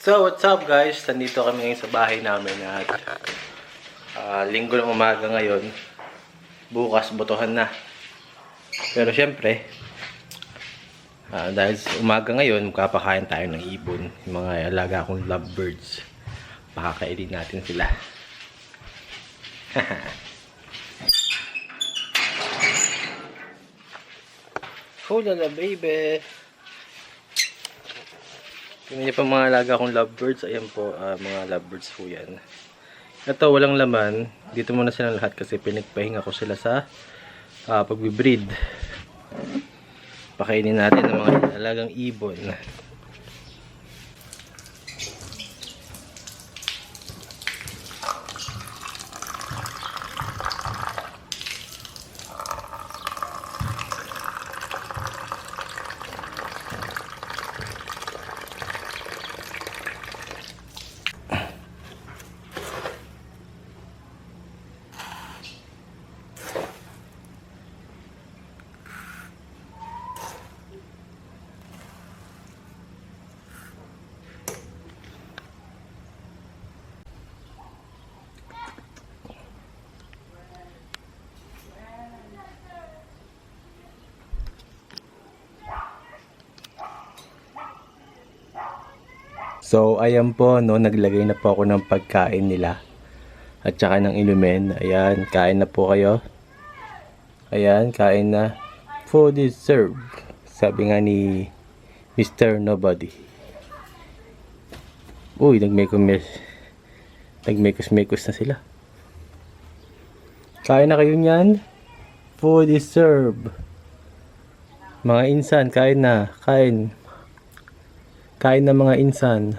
So, what's up guys? Nandito kami ngayon sa bahay namin at linggo ng umaga ngayon. Bukas, botohan na. Pero syempre, dahil umaga ngayon, magpapakain tayo ng ibon. Yung mga alaga akong lovebirds. Pakakainin natin sila. Hulala baby! Tingnan niyo pa mga alaga akong lovebirds. Ayan po, mga lovebirds po yan. Ito, walang laman. Dito muna silang lahat kasi pinagpahinga ko sila sa pagbibreed. Pakainin natin ng mga alagang ibon. So, ayan po, no, naglagay na po ako ng pagkain nila. At saka ng inumin. Ayan, kain na po kayo. Ayan, kain na. Food is served. Sabi nga ni Mr. Nobody. Uy, nagmekos-mekos na sila. Kain na kayo niyan. Food is served. Mga insan, kain na. Kain na mga insan.